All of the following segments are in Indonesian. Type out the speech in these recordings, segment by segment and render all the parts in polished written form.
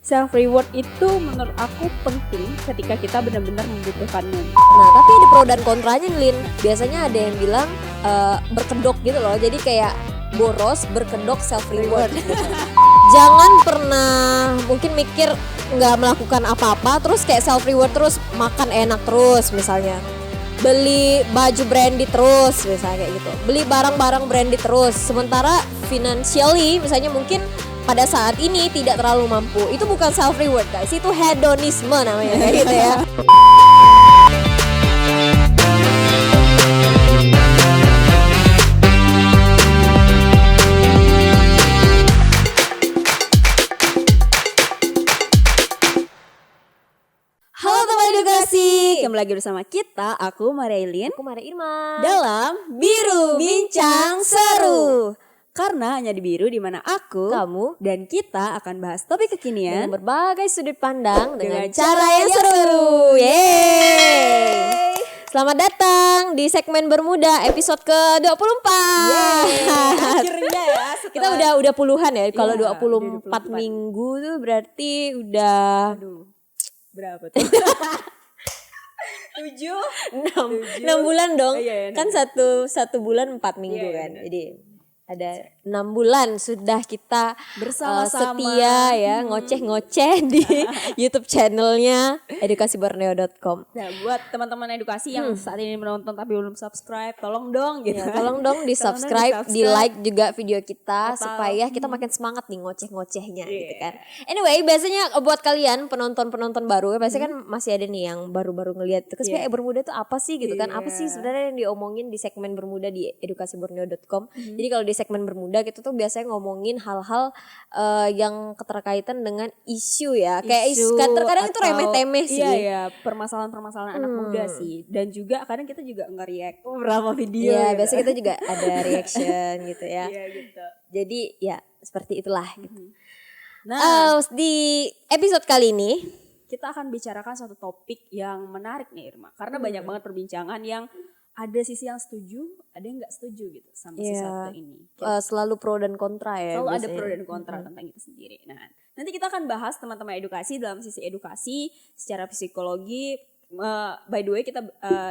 Self reward itu menurut aku penting ketika kita benar-benar membutuhkannya. Nah, tapi ada pro dan kontranya nih, Lin. Biasanya ada yang bilang berkedok gitu loh. Jadi kayak boros, berkedok, self reward gitu. Jangan pernah mungkin mikir nggak melakukan apa-apa terus kayak self reward terus makan enak terus misalnya. Beli baju branded terus misalnya kayak gitu. Beli barang-barang branded terus. Sementara financially misalnya mungkin pada saat ini tidak terlalu mampu. Itu bukan self reward guys, itu hedonisme namanya kayak gitu ya. Halo teman edukasi, Kembali lagi bersama kita, aku Mariailin, aku Maria Irma dalam Biru Bincang Seru. Karena hanya di Biru di mana aku, kamu dan kita akan bahas topik dengan kekinian berbagai sudut pandang dengan dengan cara yang seru. Yeay! Selamat datang di segmen Bermuda episode ke-24. Akhirnya ya, Kita udah puluhan ya. Kalau Iya, 24 udah 24 minggu tuh berarti udah Aduh, berapa tuh? 7 6 bulan dong. Iya, Kan satu bulan 4 minggu Iya, kan. benar. Jadi ada 6 bulan sudah kita Bersama-sama. setia ya ngoceh-ngoceh di YouTube channelnya edukasiborneo.com. Nah, buat teman-teman edukasi yang saat ini menonton tapi belum subscribe, tolong dong gitu. Ya, tolong dong di Tolong dong subscribe, di like juga video kita Atau- supaya kita makin semangat nih ngoceh-ngocehnya gitu Iya. kan. Anyway, biasanya buat kalian penonton baru, pasti kan masih ada nih yang baru-baru ngelihat terus Iya. kayak Bermuda tuh apa sih gitu kan? Apa sih Iya. sebenarnya yang diomongin di segmen Bermuda di edukasiborneo.com. Jadi kalau di segmen Bermuda kita tuh biasanya ngomongin hal-hal yang keterkaitan dengan isu ya. Kayak Isu kadang-kadang itu atau- remeh-temeh sih. Iya ya, permasalahan-permasalahan anak muda sih. Dan juga kadang kita juga nge-react beberapa video. Iya, gitu. biasanya kita juga ada reaction gitu ya. Iya gitu. Jadi ya seperti itulah gitu. Nah, Di episode kali ini kita akan bicarakan satu topik yang menarik nih Irma. Karena banyak banget perbincangan yang ada sisi yang setuju, ada yang nggak setuju gitu sama Iya. sesuatu ini. selalu pro dan kontra ya. Selalu ada biasanya. pro dan kontra tentang itu sendiri. Nah, nanti kita akan bahas teman-teman edukasi dalam sisi edukasi secara psikologi. By the way, kita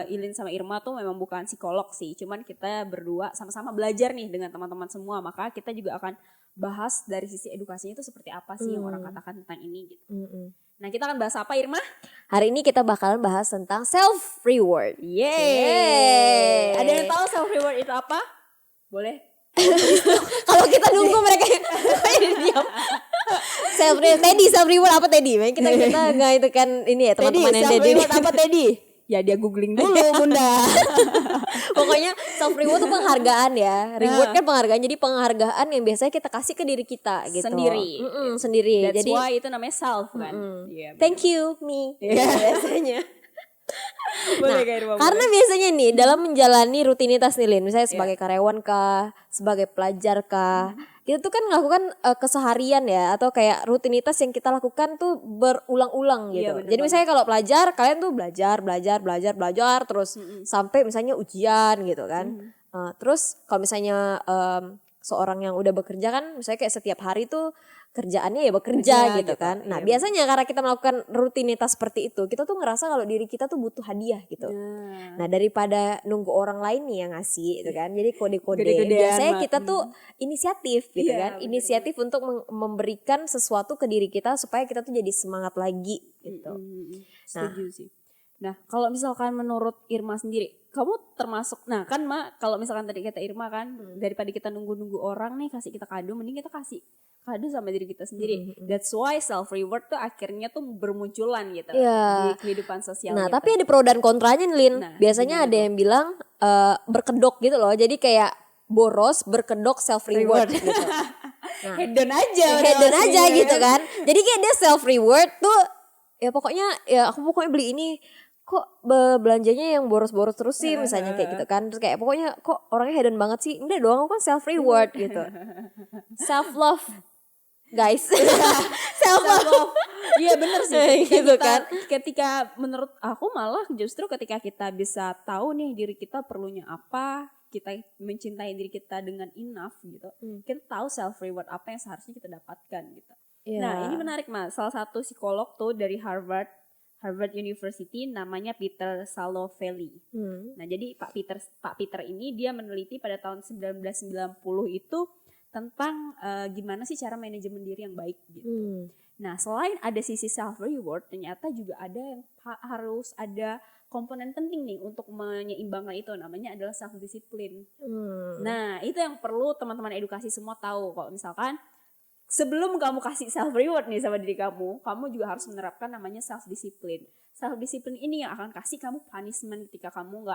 Ilin sama Irma tuh memang bukan psikolog sih, cuman kita berdua sama-sama belajar nih dengan teman-teman semua. Maka kita juga akan bahas dari sisi edukasinya itu seperti apa sih yang orang katakan tentang ini gitu. Mm-mm. Nah, kita akan bahas apa Irma? Hari ini kita bakalan bahas tentang self reward. Yeay. Ada yang tahu self reward itu apa? Boleh? Kalau kita nunggu mereka diam. Self reward apa Teddy? Kita nggak itu kan ini ya teman-teman yang self Teddy. reward apa Teddy? Ya dia googling dulu Bunda. Pokoknya self reward itu penghargaan ya. Reward kan penghargaan. Jadi penghargaan yang biasanya kita kasih ke diri kita gitu. Sendiri. Sendiri. That's Jadi why itu namanya self kan. Iya. thank you me. Biasanya. Boleh Kak Irma, Karena biasanya nih dalam menjalani rutinitas nih Lin, misalnya sebagai karyawan kah, sebagai pelajar kah, kita tuh kan melakukan keseharian ya atau kayak rutinitas yang kita lakukan tuh berulang-ulang gitu. Iya, bener Jadi misalnya kalau pelajar, kalian tuh belajar terus sampai misalnya ujian gitu kan. Terus kalau misalnya seorang yang udah bekerja kan, misalnya kayak setiap hari tuh kerjaannya ya bekerja gitu kan. Nah biasanya karena kita melakukan rutinitas seperti itu, kita tuh ngerasa kalau diri kita tuh butuh hadiah gitu. Nah daripada nunggu orang lain nih yang ngasih gitu kan, jadi kode-kode. Gede-gedean Biasanya banget. kita tuh inisiatif gitu Iya, kan, inisiatif untuk memberikan sesuatu ke diri kita supaya kita tuh jadi semangat lagi gitu. Setuju sih. Nah, kalau misalkan menurut Irma sendiri, kamu termasuk, nah kan kalau misalkan tadi kata Irma kan, daripada kita nunggu-nunggu orang nih kasih kita kado, mending kita kasih kado sama diri kita sendiri. That's why self reward tuh akhirnya tuh bermunculan gitu Iya. di kehidupan sosial Nah kita. tapi ada pro dan kontranya nih Lin. Nah, Biasanya ada yang bilang berkedok gitu loh. Jadi kayak boros, berkedok, self reward gitu. hedon aja. udah Hedon pasti aja ya. gitu kan. Jadi kayak dia self reward tuh ya pokoknya ya aku pokoknya beli ini kok belanjanya yang boros-boros terus sih misalnya kayak gitu kan. Terus kayak pokoknya kok orangnya hedon banget sih. Enggak dong, aku kan self reward gitu. Self love guys. self love. Iya bener sih. Gitu kan. Ketika menurut aku malah justru ketika kita bisa tahu nih diri kita perlunya apa, kita mencintai diri kita dengan enough gitu, kita tahu self reward apa yang seharusnya kita dapatkan gitu. Nah, ini menarik Mas. Salah satu psikolog tuh dari Harvard University namanya Peter Salovey. Nah, jadi Pak Peter ini dia meneliti pada tahun 1990 itu tentang gimana sih cara manajemen diri yang baik gitu. Nah, selain ada sisi self reward, ternyata juga ada yang harus ada komponen penting nih untuk menyeimbangkan itu, namanya adalah self discipline. Nah, itu yang perlu teman-teman edukasi semua tahu. Kalau misalkan sebelum kamu kasih self reward nih sama diri kamu juga harus menerapkan namanya self discipline. Self discipline ini yang akan kasih kamu punishment ketika kamu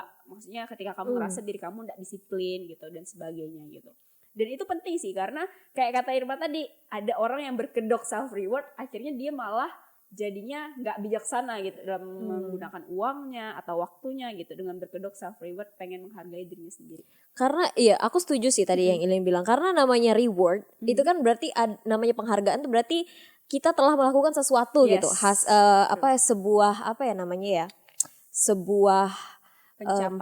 ketika kamu ngerasa diri kamu nggak disiplin gitu dan sebagainya gitu. Dan itu penting sih karena kayak kata Irma tadi, ada orang yang berkedok self reward akhirnya dia malah jadinya nggak bijaksana gitu dalam menggunakan uangnya atau waktunya gitu dengan berkedok self reward, pengen menghargai dirinya sendiri. Karena iya aku setuju sih tadi yang Ilin bilang, karena namanya reward itu kan berarti namanya penghargaan tuh berarti kita telah melakukan sesuatu gitu, sebuah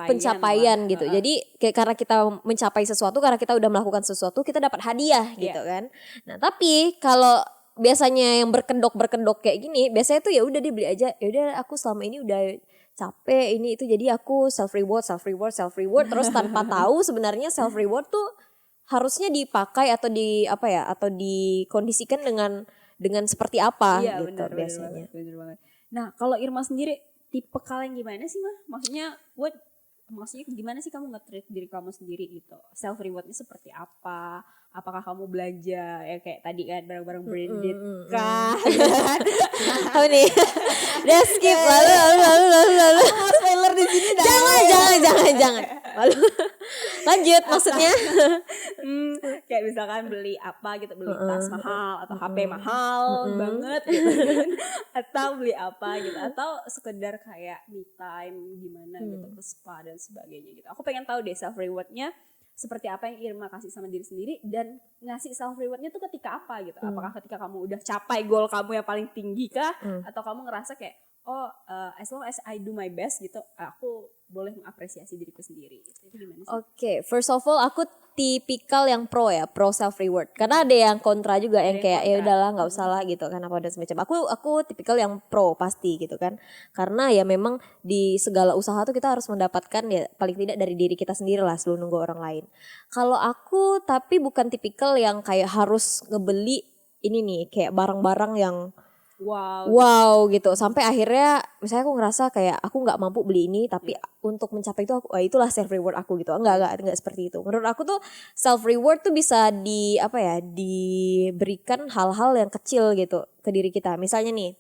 pencapaian gitu. Jadi kayak karena kita mencapai sesuatu, karena kita udah melakukan sesuatu, kita dapat hadiah gitu kan. Nah, tapi kalau biasanya yang berkedok kayak gini, biasanya tuh ya udah dibeli aja. Ya udah aku selama ini udah capek ini itu, jadi aku self reward terus tanpa tahu sebenarnya self reward tuh harusnya dipakai atau dikondisikan dengan seperti apa gitu biasanya. Bener banget. Nah, kalau Irma sendiri tipe kalian gimana sih maksudnya gimana sih kamu nge-treat diri kamu sendiri gitu, self rewardnya seperti apa? Apakah kamu belanja ya kayak tadi kan barang-barang branded kah? Apa nih? Udah skip lalu. Spoiler di sini dah. Jangan. Lalu lanjut maksudnya. Kayak misalkan beli apa gitu, beli tas mahal atau HP mahal banget gitu kan. Atau beli apa gitu, atau sekedar kayak me time gimana gitu ke spa dan sebagainya gitu. Aku pengen tahu deh self rewardnya seperti apa yang Irma kasih sama diri sendiri, dan ngasih self rewardnya tuh ketika apa gitu. Apakah ketika kamu udah capai goal kamu yang paling tinggi kah, atau kamu ngerasa kayak as long as I do my best gitu, aku boleh mengapresiasi diriku sendiri gitu. Itu gimana sih? Oke, first of all aku tipikal yang pro self reward. Karena ada yang kontra juga, yang kayak ya udahlah nggak usah lah gitu kan, apa dan semacam. Aku tipikal yang pro pasti gitu kan. Karena ya memang di segala usaha tuh kita harus mendapatkan ya paling tidak dari diri kita sendiri lah sebelum nunggu orang lain. Kalau aku tapi bukan tipikal yang kayak harus ngebeli ini nih kayak barang-barang yang wow gitu, sampai akhirnya misalnya aku ngerasa kayak aku nggak mampu beli ini, tapi untuk mencapai itu itulah self reward aku gitu. Enggak seperti itu. Menurut aku tuh self reward tuh bisa diberikan hal-hal yang kecil gitu ke diri kita. Misalnya nih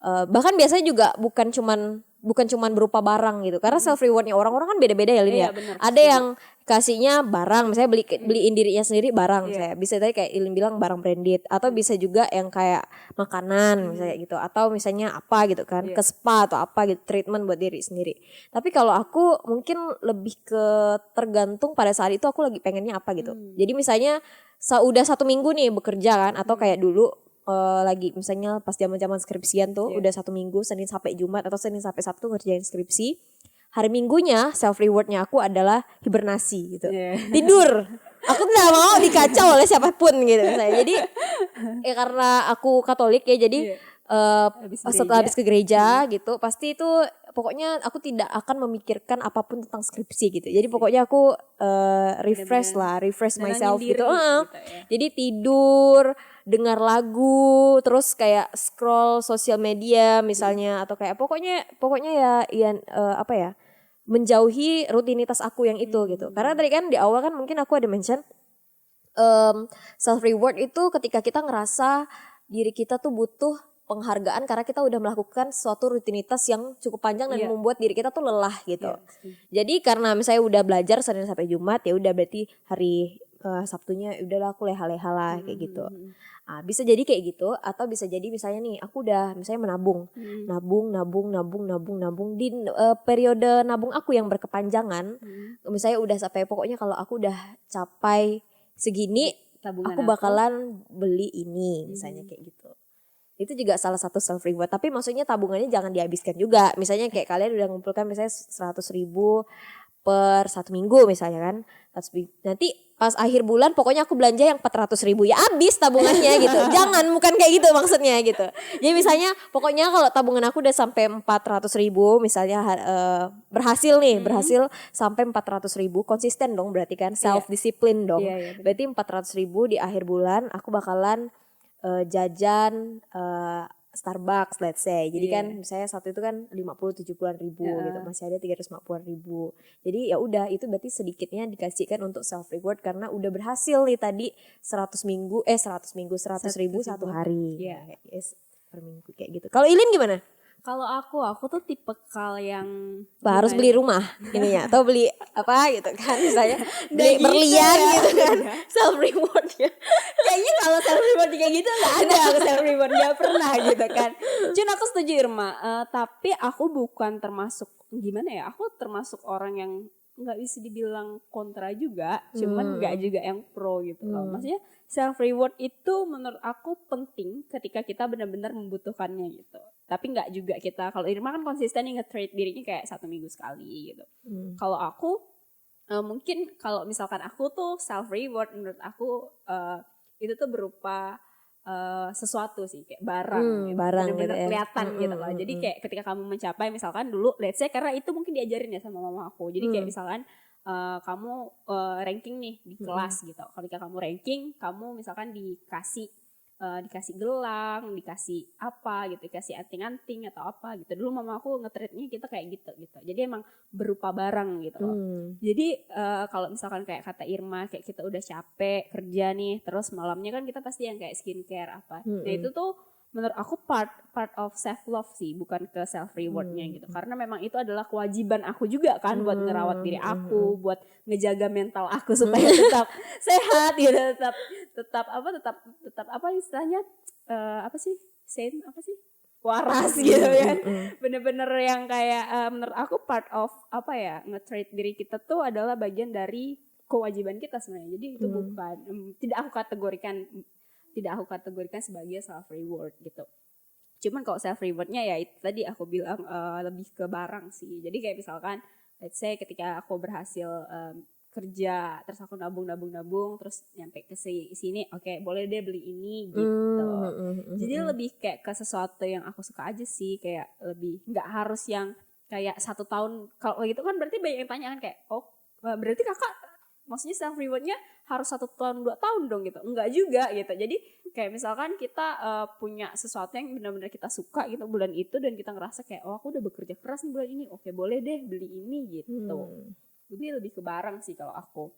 bahkan biasanya juga bukan cuman berupa barang gitu, karena self rewardnya orang-orang kan beda-beda ya Lin ya. Ada yang kasihnya barang, misalnya beliin dirinya sendiri barang, misalnya bisa tadi kayak Ilin bilang barang branded, atau bisa juga yang kayak makanan misalnya gitu, atau misalnya apa gitu kan, ke spa atau apa gitu, treatment buat diri sendiri. Tapi kalau aku mungkin lebih ke tergantung pada saat itu aku lagi pengennya apa gitu. Jadi misalnya udah 1 minggu nih bekerja kan, atau kayak dulu lagi misalnya pas zaman skripsian tuh udah 1 minggu Senin sampai Jumat atau Senin sampai Sabtu ngerjain skripsi. Hari Minggunya self rewardnya aku adalah hibernasi gitu, tidur. Aku tidak mau dikacau oleh siapapun gitu misalnya. Jadi ya karena aku Katolik ya, jadi setelah habis ke gereja gitu pasti itu pokoknya aku tidak akan memikirkan apapun tentang skripsi gitu. Jadi pokoknya aku refresh myself gitu. Jadi tidur, dengar lagu, terus kayak scroll sosial media misalnya, atau kayak pokoknya ya menjauhi rutinitas aku yang itu gitu. Karena tadi kan di awal kan mungkin aku ada mention self reward itu ketika kita ngerasa diri kita tuh butuh penghargaan karena kita udah melakukan suatu rutinitas yang cukup panjang dan membuat diri kita tuh lelah gitu. Jadi karena misalnya udah belajar Senin sampai Jumat, ya udah berarti hari Sabtunya udahlah aku leha-leha lah kayak gitu. Bisa jadi kayak gitu, atau bisa jadi misalnya nih aku udah misalnya nabung di periode nabung aku yang berkepanjangan. Misalnya udah sampai pokoknya kalau aku udah capai segini tabungan aku bakalan beli ini misalnya kayak gitu. Itu juga salah satu self reward, tapi maksudnya tabungannya jangan dihabiskan juga. Misalnya kayak kalian udah ngumpulkan misalnya 100.000 per 1 minggu misalnya kan, nanti pas akhir bulan pokoknya aku belanja yang 400.000 ya habis tabungannya gitu. Jangan, bukan kayak gitu maksudnya gitu. Jadi misalnya pokoknya kalau tabungan aku udah sampai 400.000 misalnya berhasil sampai 400.000, konsisten dong berarti kan, self discipline dong. Berarti 400.000 di akhir bulan aku bakalan jajan Starbucks let's say. Jadi kan misalnya satu itu kan 50-70-an ribu gitu, masih ada 350-an ribu. Jadi ya udah, itu berarti sedikitnya dikasihkan untuk self reward karena udah berhasil nih tadi 100 ribu satu hari. Yes, per minggu kayak gitu. Kalau Ilin gimana? Kalau aku tuh tipe yang harus beli rumah ini ya, atau beli apa gitu kan, misalnya beli berlian gitu kan, self rewardnya. Kayaknya kalau self reward kayak gitu nggak ada self reward, nggak pernah gitu kan. Cuman aku setuju Irma, tapi aku bukan termasuk gimana ya, aku termasuk orang yang nggak bisa dibilang kontra juga, cuman nggak juga yang pro gitu loh. Maksudnya self reward itu menurut aku penting ketika kita benar-benar membutuhkannya gitu. Tapi nggak juga kita, kalau Irma kan konsisten nih nge-treat dirinya kayak 1 minggu sekali gitu. Kalau aku mungkin kalau misalkan aku tuh self reward menurut aku itu tuh berupa sesuatu sih, kayak barang benar-benar gitu kelihatan gitu loh. Jadi kayak ketika kamu mencapai, misalkan dulu let's say, karena itu mungkin diajarin ya sama mama aku. Jadi kayak misalkan kamu ranking nih di kelas gitu. Ketika kamu ranking, kamu misalkan dikasih gelang, dikasih apa gitu, dikasih anting-anting atau apa gitu. Dulu mama aku nge-treatnya kita kayak gitu. Jadi emang berupa barang gitu loh. Jadi kalau misalkan kayak kata Irma, kayak kita udah capek kerja nih, terus malamnya kan kita pasti yang kayak skincare apa. Nah itu tuh menurut aku part of self love sih, bukan ke self rewardnya gitu. Karena memang itu adalah kewajiban aku juga kan, buat ngerawat diri aku, buat ngejaga mental aku supaya tetap sehat gitu, tetap apa istilahnya, apa sih sane, apa sih, waras gitu kan. Bener-bener yang kayak menurut aku part of apa ya, nge-treat diri kita tuh adalah bagian dari kewajiban kita sebenarnya. Jadi itu bukan tidak aku kategorikan sebagai self reward gitu. Cuman kalau self rewardnya ya itu tadi aku bilang lebih ke barang sih. Jadi kayak misalkan let's say ketika aku berhasil kerja, terus aku nabung terus nyampe ke sini, oke, boleh deh beli ini gitu. Jadi lebih kayak ke sesuatu yang aku suka aja sih, kayak lebih nggak harus yang kayak 1 tahun. Kalau gitu kan berarti banyak yang tanya kan kayak, oh berarti kakak maksudnya self rewardnya harus 1 tahun 2 tahun dong gitu. Enggak juga gitu. Jadi kayak misalkan kita punya sesuatu yang benar-benar kita suka gitu bulan itu, dan kita ngerasa kayak, oh aku udah bekerja keras nih bulan ini, oke boleh deh beli ini gitu. Jadi lebih ke barang sih kalau aku.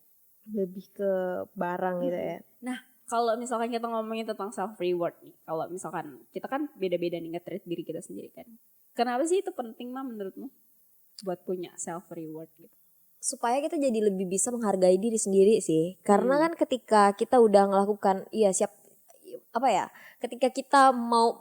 Lebih ke barang gitu ya. Nah kalau misalkan kita ngomongin tentang self reward nih, kalau misalkan kita kan beda-beda nih nge-treat diri kita sendiri kan. Kenapa sih itu penting menurutmu buat punya self reward gitu? Supaya kita jadi lebih bisa menghargai diri sendiri sih. Karena kan ketika kita udah ngelakukan, ketika kita mau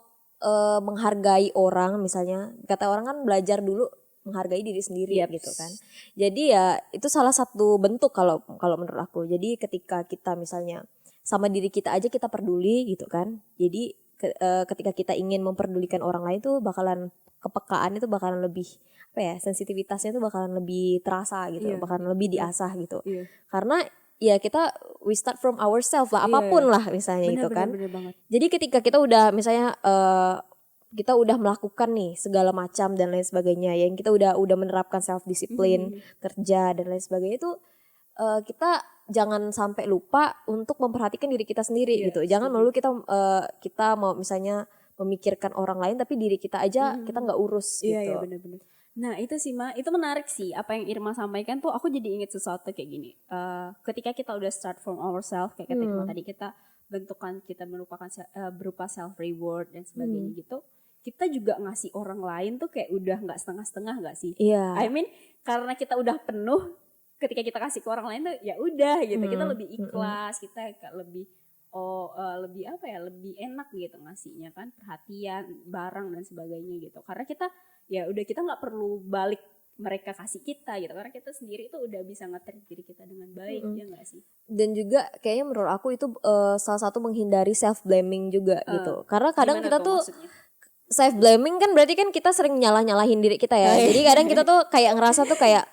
menghargai orang, misalnya kata orang kan belajar dulu menghargai diri sendiri gitu kan. Jadi ya itu salah satu bentuk kalau menurut aku. Jadi ketika kita misalnya sama diri kita aja kita peduli gitu kan. Jadi ketika kita ingin memperdulikan orang lain tuh bakalan, kepekaan itu bakalan lebih sensitivitasnya tuh bakalan lebih terasa gitu, bakalan lebih diasah gitu. Karena ya kita we start from ourselves lah, apapun lah misalnya itu kan. Bener. Jadi ketika kita udah misalnya kita udah melakukan nih segala macam dan lain sebagainya, yang kita udah menerapkan self discipline, kerja dan lain sebagainya, itu kita jangan sampai lupa untuk memperhatikan diri kita sendiri gitu. Jangan melulu kita mau misalnya memikirkan orang lain tapi diri kita aja kita nggak urus gitu. Iya benar-benar. Nah itu sih itu menarik sih apa yang Irma sampaikan tuh. Aku jadi inget sesuatu kayak gini. Ketika kita udah start from ourselves, kayak kata Irma tadi, kita bentukan kita merupakan berupa self reward dan sebagainya gitu. Kita juga ngasih orang lain tuh kayak udah nggak setengah-setengah nggak sih? Iya. I mean karena kita udah penuh, ketika kita kasih ke orang lain tuh ya udah gitu. Kita lebih ikhlas, kita lebih lebih enak gitu ngasihnya kan, perhatian, barang dan sebagainya gitu. Karena kita ya udah, kita nggak perlu balik mereka kasih kita gitu, karena kita sendiri tuh udah bisa nge-treat diri kita dengan baik. Ya nggak sih? Dan juga kayaknya menurut aku itu salah satu menghindari self blaming juga gitu. Karena kadang kita tuh self blaming kan berarti kan kita sering nyalahin diri kita ya. Jadi kadang kita tuh kayak ngerasa tuh kayak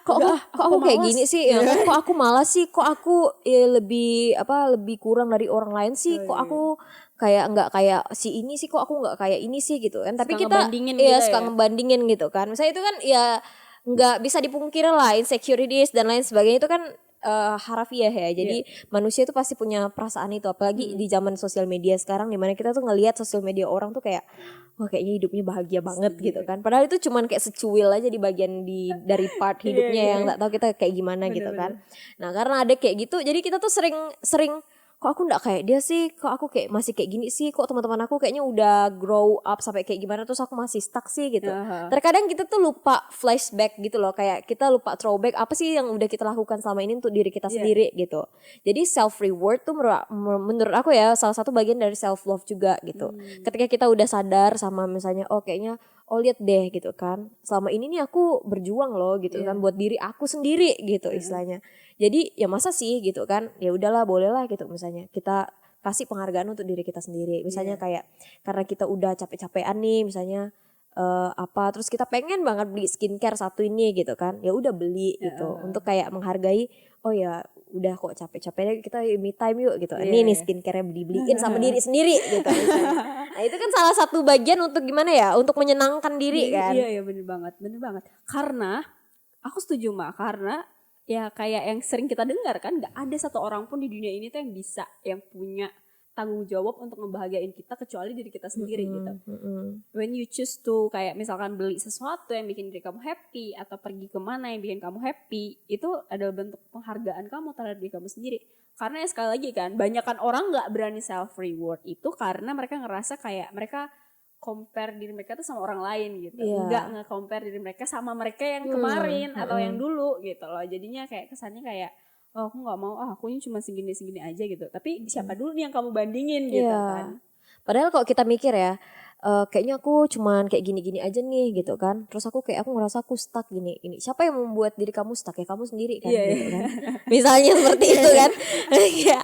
kok aku kayak gini sih ya kan, kok aku malas sih, kok aku lebih kurang dari orang lain sih, kok aku kayak nggak kayak si ini sih, kok aku nggak kayak ini sih gitu kan. Tapi Suka kita ngebandingin gitu suka ya. ngebandingin gitu kan, misalnya itu kan ya nggak bisa dipungkiri lah, insecurities dan lain sebagainya itu kan harafiah ya. Jadi manusia itu pasti punya perasaan itu, apalagi di zaman sosial media sekarang, dimana kita tuh ngelihat sosial media orang tuh kayak wah kayaknya hidupnya bahagia banget gitu kan. Padahal itu cuman kayak secuil aja di bagian dari part hidupnya yang nggak tahu kita kayak gimana gitu kan. Nah karena ada kayak gitu, jadi kita tuh sering kok aku nggak kayak dia sih, kok aku kayak masih kayak gini sih, kok teman-teman aku kayaknya udah grow up sampai kayak gimana terus aku masih stuck sih gitu. Terkadang kita tuh lupa flashback gitu loh, kayak kita lupa throwback apa sih yang udah kita lakukan selama ini untuk diri kita sendiri gitu. Jadi self reward tuh menurut aku ya salah satu bagian dari self love juga gitu. Ketika kita udah sadar sama misalnya kayaknya lihat deh gitu kan, selama ini nih aku berjuang loh gitu kan buat diri aku sendiri gitu istilahnya. Jadi ya masa sih gitu kan, ya udahlah bolehlah gitu misalnya kita kasih penghargaan untuk diri kita sendiri. Misalnya kayak karena kita udah capek-capean nih misalnya terus kita pengen banget beli skincare satu ini gitu kan, ya udah beli gitu untuk kayak menghargai, oh ya udah kok capek-capeknya kita me time yuk gitu. Ini nih skincare beliin sama diri sendiri gitu misalnya. Nah itu kan salah satu bagian untuk gimana ya, untuk menyenangkan diri kan. Iya bener banget. Karena aku setuju Mak, karena ya kayak yang sering kita dengar kan, nggak ada satu orang pun di dunia ini tuh yang punya tanggung jawab untuk ngebahagiain kita kecuali diri kita sendiri gitu. When you choose to kayak misalkan beli sesuatu yang bikin diri kamu happy atau pergi kemana yang bikin kamu happy, itu adalah bentuk penghargaan kamu terhadap diri kamu sendiri. Karena ya sekali lagi kan, banyakan orang nggak berani self reward itu karena mereka ngerasa kayak mereka compare diri mereka tuh sama orang lain gitu, nggak nge-compare diri mereka sama mereka yang kemarin atau yang dulu gitu loh. Jadinya kayak kesannya kayak oh aku nggak mau, aku ini cuma segini aja gitu. Tapi siapa dulu nih yang kamu bandingin gitu kan? Padahal kalau kita mikir ya, kayaknya aku cuman kayak gini-gini aja nih gitu kan. Terus aku ngerasa aku stuck gini. Siapa yang membuat diri kamu stuck? Ya kamu sendiri kan gitu kan. Misalnya seperti itu kan. Ya.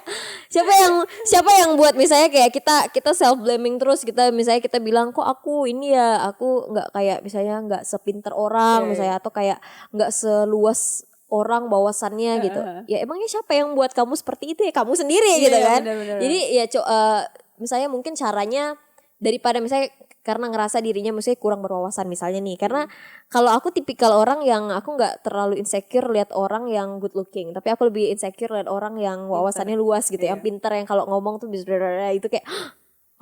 Siapa yang buat misalnya kayak kita self blaming terus, misalnya kita bilang kok aku ini ya, aku nggak kayak misalnya nggak sepinter orang misalnya, atau kayak nggak seluas orang bawasannya gitu. Ya emangnya siapa yang buat kamu seperti itu? Ya kamu sendiri gitu kan. Bener. Jadi ya misalnya mungkin caranya daripada misalnya karena ngerasa dirinya misalnya kurang berwawasan misalnya nih, karena kalau aku tipikal orang yang aku nggak terlalu insecure lihat orang yang good looking, tapi aku lebih insecure lihat orang yang wawasannya luas gitu, yang pintar, yang kalau ngomong tuh bisa itu kayak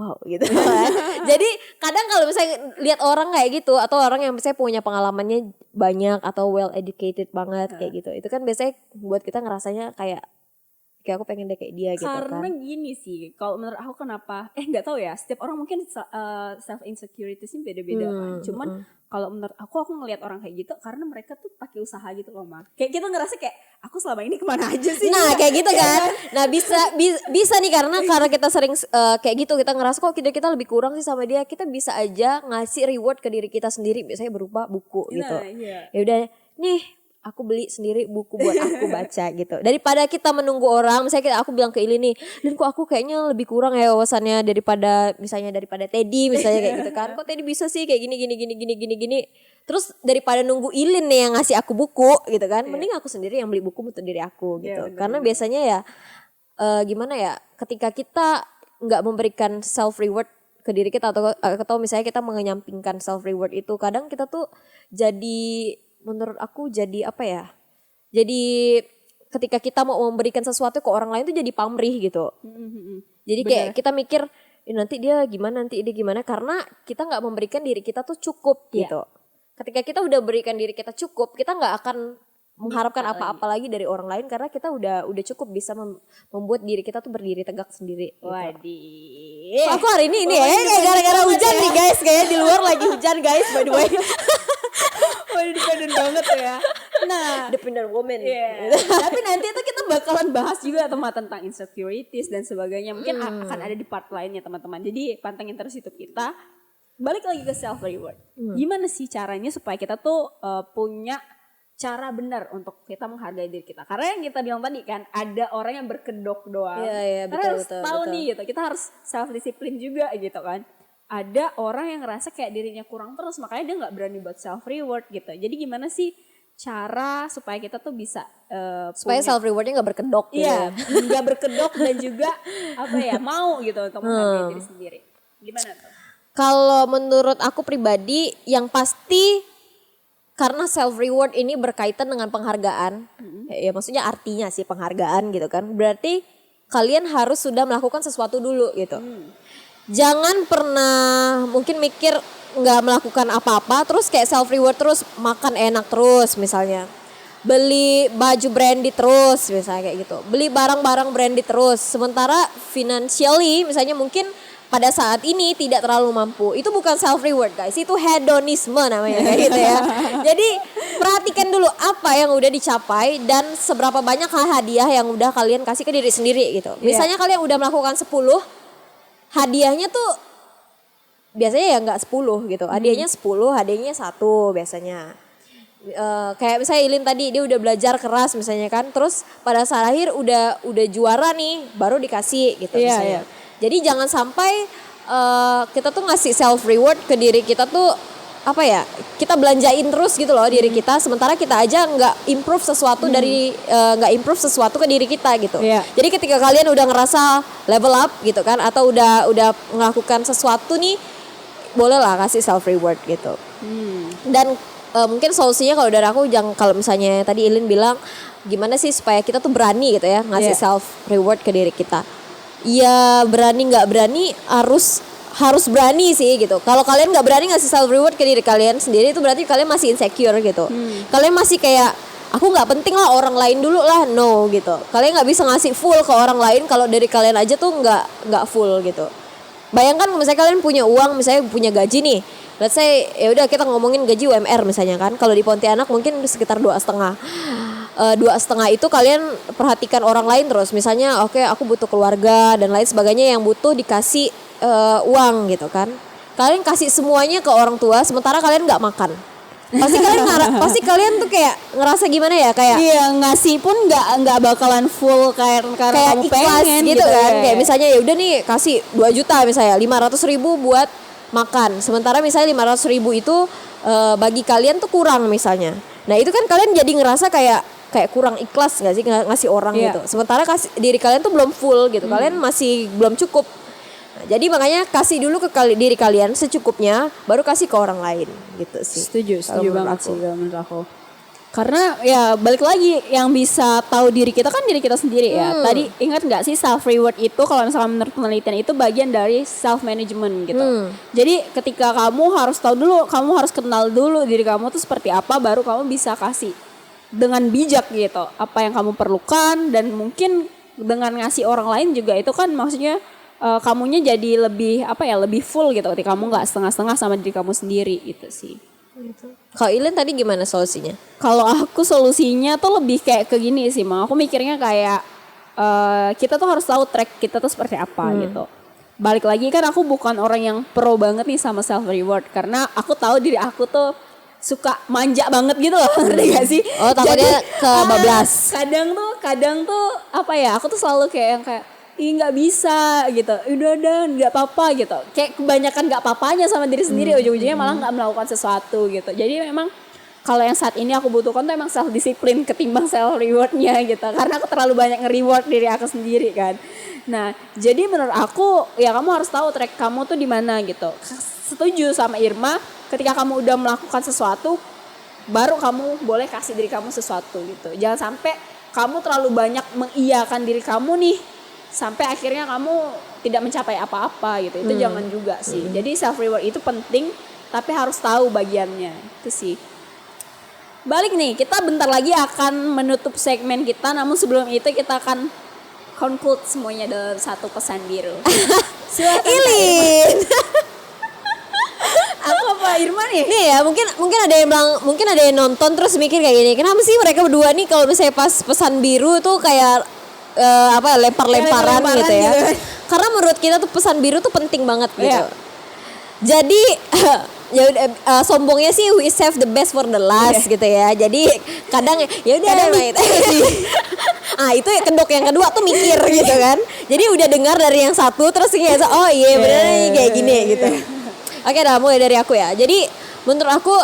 wow gitu kan. Jadi kadang kalau misalnya lihat orang kayak gitu, atau orang yang misalnya punya pengalamannya banyak atau well educated banget kayak gitu, itu kan biasanya buat kita ngerasanya kayak aku pengen deh kayak dia gitu kan. Karena gini sih, kalau menurut aku kenapa, nggak tahu ya, setiap orang mungkin self insecurity-nya beda-beda kan. Cuman kalau menurut aku ngelihat orang kayak gitu karena mereka tuh pakai usaha gitu loh Mak. Kayak kita ngerasa kayak aku selama ini kemana aja sih? Nah kayak gitu kan. Nah bisa nih karena kita sering kayak gitu, kita ngerasa kok kita lebih kurang sih sama dia. Kita bisa aja ngasih reward ke diri kita sendiri, biasanya berupa buku gitu. Ya udah nih, aku beli sendiri buku buat aku baca gitu. Daripada kita menunggu orang, misalnya aku bilang ke Ili nih, Lin kok aku kayaknya lebih kurang ya wawasannya daripada Teddy misalnya kayak gitu kan. Kok Teddy bisa sih kayak gini. Terus daripada nunggu Ilin nih yang ngasih aku buku gitu kan, mending aku sendiri yang beli buku untuk diri aku gitu. Karena biasanya ya gimana ya, ketika kita nggak memberikan self reward ke diri kita, atau misalnya kita mengenyampingkan self reward itu, kadang kita tuh jadi, menurut aku jadi apa ya, jadi ketika kita mau memberikan sesuatu ke orang lain tuh jadi pamrih gitu. Jadi kayak kita mikir nanti dia gimana, karena kita nggak memberikan diri kita tuh cukup gitu. Ketika kita udah berikan diri kita cukup, kita nggak akan mengharapkan apa-apa lagi dari orang lain, karena kita udah cukup bisa membuat diri kita tuh berdiri tegak sendiri gitu. Wadih. Aku hari ini ya kayak gara-gara hujan nih guys, kayak di luar lagi hujan guys by the way. Wah, independen banget ya. Nah, Independent woman. Tapi nanti itu kita bakalan bahas juga tentang insecurities dan sebagainya. Mungkin akan ada di part lainnya teman-teman. Jadi pantengin terus YouTube kita. Balik lagi ke self reward. Gimana sih caranya supaya kita tuh punya cara benar untuk kita menghargai diri kita? Karena yang kita bilang tadi kan, ada orang yang berkedok doang. Iya, Karena harus tahu nih gitu. Kita harus self disiplin juga gitu kan. Ada orang yang ngerasa kayak dirinya kurang terus, makanya dia nggak berani buat self reward gitu. Jadi gimana sih cara supaya kita tuh bisa supaya self rewardnya nggak berkedok gitu iya, ya. nggak berkedok dan juga mau gitu untuk menghargai diri sendiri. Gimana tuh? Kalau menurut aku pribadi yang pasti karena self reward ini berkaitan dengan penghargaan. Ya maksudnya artinya sih penghargaan gitu kan. Berarti kalian harus sudah melakukan sesuatu dulu gitu. Jangan pernah mungkin mikir nggak melakukan apa-apa terus kayak self reward terus makan enak terus misalnya. Beli baju branded terus misalnya kayak gitu. Beli barang-barang branded terus. Sementara financially misalnya mungkin pada saat ini tidak terlalu mampu. Itu bukan self reward guys, itu hedonisme namanya kayak gitu ya. Jadi perhatikan dulu apa yang udah dicapai dan seberapa banyak hadiah yang udah kalian kasih ke diri sendiri gitu. Misalnya kalian udah melakukan 10, hadiahnya tuh biasanya ya nggak 10 gitu. Hadiahnya 10, hadiahnya 1 biasanya. Kayak misalnya Ilin tadi dia udah belajar keras misalnya kan, terus pada saat akhir udah juara nih baru dikasih gitu misalnya. Jadi jangan sampai kita tuh ngasih self reward ke diri kita tuh apa ya, kita belanjain terus gitu loh diri kita, sementara kita aja nggak improve sesuatu nggak improve sesuatu ke diri kita gitu. Jadi ketika kalian udah ngerasa level up gitu kan, atau udah melakukan sesuatu nih, bolehlah kasih self reward gitu. Dan mungkin solusinya kalau dari aku, kalau misalnya tadi Ilin bilang gimana sih supaya kita tuh berani gitu ya ngasih self reward ke diri kita. Ya berani nggak berani harus berani sih gitu. Kalau kalian nggak berani ngasih self reward ke diri kalian sendiri, itu berarti kalian masih insecure gitu. Kalian masih kayak aku nggak penting lah, orang lain dulu lah, no gitu. Kalian nggak bisa ngasih full ke orang lain kalau dari kalian aja tuh nggak full gitu. Bayangkan misalnya kalian punya uang, misalnya punya gaji nih. Let's say ya udah kita ngomongin gaji UMR misalnya kan. Kalau di Pontianak mungkin sekitar 2,5. 2,5 itu kalian perhatikan orang lain terus. Misalnya oke, aku butuh keluarga dan lain sebagainya yang butuh dikasih uang gitu kan. Kalian kasih semuanya ke orang tua, sementara kalian nggak makan. Pasti kalian tuh kayak ngerasa gimana ya, kayak ngasih pun nggak bakalan full kayak kamu ikhlas pengen gitu kan. ya. Kayak misalnya ya udah nih kasih 2 juta misalnya, 500.000 buat makan. Sementara misalnya 500.000 itu bagi kalian tuh kurang misalnya. Nah itu kan kalian jadi ngerasa kayak kurang ikhlas gak sih ngasih orang gitu. Sementara diri kalian tuh belum full gitu. Kalian masih belum cukup. Nah, jadi makanya kasih dulu ke diri kalian secukupnya, baru kasih ke orang lain gitu sih. Setuju banget sih kalau menurut aku. Karena ya balik lagi, yang bisa tahu diri kita kan diri kita sendiri ya. Tadi ingat gak sih self reward itu kalau misalnya menurut penelitian itu bagian dari self management gitu. Jadi ketika kamu harus tahu dulu, kamu harus kenal dulu diri kamu tuh seperti apa, baru kamu bisa kasih dengan bijak gitu apa yang kamu perlukan. Dan mungkin dengan ngasih orang lain juga itu kan maksudnya kamunya jadi lebih lebih full gitu ketika kamu nggak setengah-setengah sama diri kamu sendiri gitu sih. Kalau Ilin tadi gimana solusinya? Kalau aku solusinya tuh lebih kayak ke gini sih, Aku mikirnya kayak kita tuh harus tahu track kita tuh seperti apa gitu. Balik lagi kan aku bukan orang yang pro banget nih sama self reward, karena aku tahu diri aku tuh suka manja banget gitu loh, ngerti gak sih? Oh, takutnya kebablas. Kadang tuh aku tuh selalu kayak yang kayak nggak bisa gitu, udah nggak apa-apa gitu, kayak kebanyakan nggak apa-apanya sama diri sendiri, ujung-ujungnya malah nggak melakukan sesuatu gitu. Jadi memang kalau yang saat ini aku butuhkan tuh emang self disiplin ketimbang self rewardnya gitu, karena aku terlalu banyak nge-reward diri aku sendiri kan. Nah jadi menurut aku ya kamu harus tahu track kamu tuh di mana gitu. Setuju sama Irma, ketika kamu udah melakukan sesuatu baru kamu boleh kasih diri kamu sesuatu gitu. Jangan sampai kamu terlalu banyak mengiyakan diri kamu nih sampai akhirnya kamu tidak mencapai apa-apa gitu. Itu jangan juga sih. Jadi self reward itu penting, tapi harus tahu bagiannya. Itu sih. Balik nih, kita bentar lagi akan menutup segmen kita, namun sebelum itu kita akan conclude semuanya dalam satu pesan biru. Silakan Ilin. Aku apa Irma nih? Nih ya, mungkin ada yang bilang, mungkin ada yang nonton terus mikir kayak gini, kenapa sih mereka berdua nih kalau misalnya pas pesan biru tuh kayak lempar-lemparan gitu ya. Karena menurut kita tuh pesan biru tuh penting banget gitu. Jadi ya udah, sombongnya sih we save the best for the last gitu ya. Jadi kadang ya udah itu kedok yang kedua tuh mikir gitu kan. Jadi udah dengar dari yang satu terus kayak bener nih kayak gini gitu. Oke dah, mulai dari aku ya. Jadi menurut aku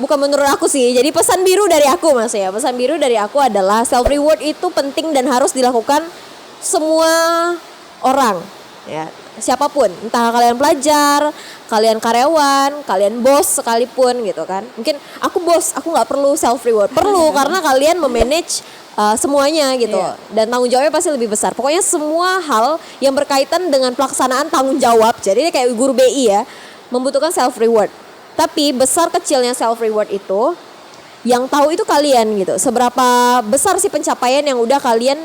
bukan menurut aku sih. Jadi pesan biru dari aku Mas ya. Pesan biru dari aku adalah self reward itu penting dan harus dilakukan semua orang ya. Siapapun, entah kalian pelajar, kalian karyawan, kalian bos sekalipun gitu kan. Mungkin aku bos, aku nggak perlu self reward. Perlu karena kalian memanage semuanya gitu. Dan tanggung jawabnya pasti lebih besar. Pokoknya semua hal yang berkaitan dengan pelaksanaan tanggung jawab. Jadi kayak guru BI ya, membutuhkan self reward. Tapi besar kecilnya self reward itu yang tahu itu kalian gitu. Seberapa besar sih pencapaian yang udah kalian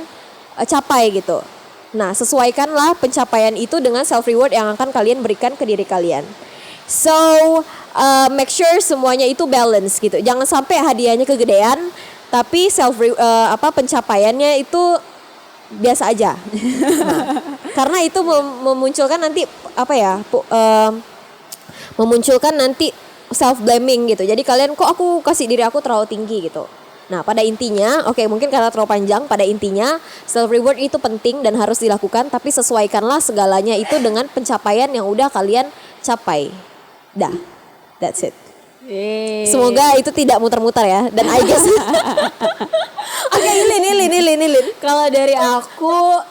capai gitu. Nah, sesuaikanlah pencapaian itu dengan self reward yang akan kalian berikan ke diri kalian. So, make sure semuanya itu balance gitu. Jangan sampai hadiahnya kegedean, tapi pencapaiannya itu biasa aja. Nah, karena itu memunculkan nanti memunculkan nanti self blaming gitu. Jadi kalian kok aku kasih diri aku terlalu tinggi gitu. Nah, pada intinya, mungkin karena terlalu panjang, pada intinya self reward itu penting dan harus dilakukan, tapi sesuaikanlah segalanya itu dengan pencapaian yang udah kalian capai. Dah. That's it. Semoga itu tidak muter-muter ya. Dan I guess Ilin. Kalau dari aku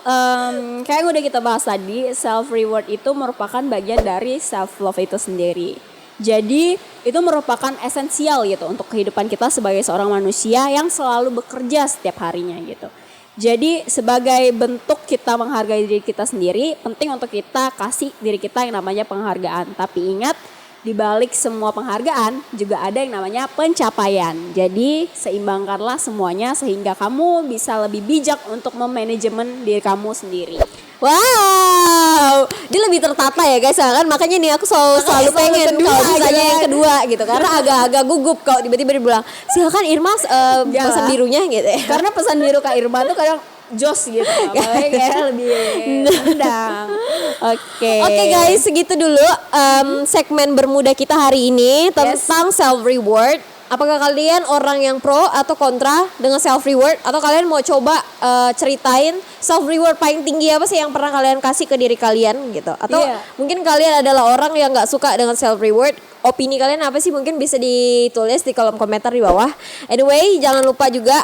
kayak yang udah kita bahas tadi, self reward itu merupakan bagian dari self love itu sendiri. Jadi itu merupakan esensial gitu untuk kehidupan kita sebagai seorang manusia yang selalu bekerja setiap harinya gitu. Jadi sebagai bentuk kita menghargai diri kita sendiri, penting untuk kita kasih diri kita yang namanya penghargaan. Tapi ingat, di balik semua penghargaan juga ada yang namanya pencapaian. Jadi seimbangkanlah semuanya sehingga kamu bisa lebih bijak untuk memanajemen diri kamu sendiri. Wow, dia lebih tertata ya guys kan, makanya nih aku selalu pengen kalau misalnya yang kedua gitu, karena agak-agak gugup kalau tiba-tiba dia bilang silakan Irma pesan birunya gitu ya. Karena pesan biru Kak Irma tuh kadang jos gitu, kayak lebih rendang. Oke guys, segitu dulu segmen bermuda kita hari ini tentang self reward. Apakah kalian orang yang pro atau kontra dengan self reward, atau kalian mau coba ceritain self reward paling tinggi apa sih yang pernah kalian kasih ke diri kalian gitu? Atau mungkin kalian adalah orang yang nggak suka dengan self reward. Opini kalian apa sih? Mungkin bisa ditulis di kolom komentar di bawah. Anyway, jangan lupa juga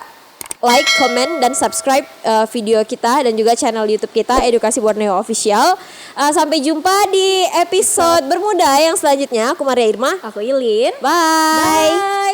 like, comment, dan subscribe video kita dan juga channel YouTube kita Edukasi Borneo Official. Sampai jumpa di episode bermuda yang selanjutnya. Aku Maria Irma. Aku Ilin. Bye.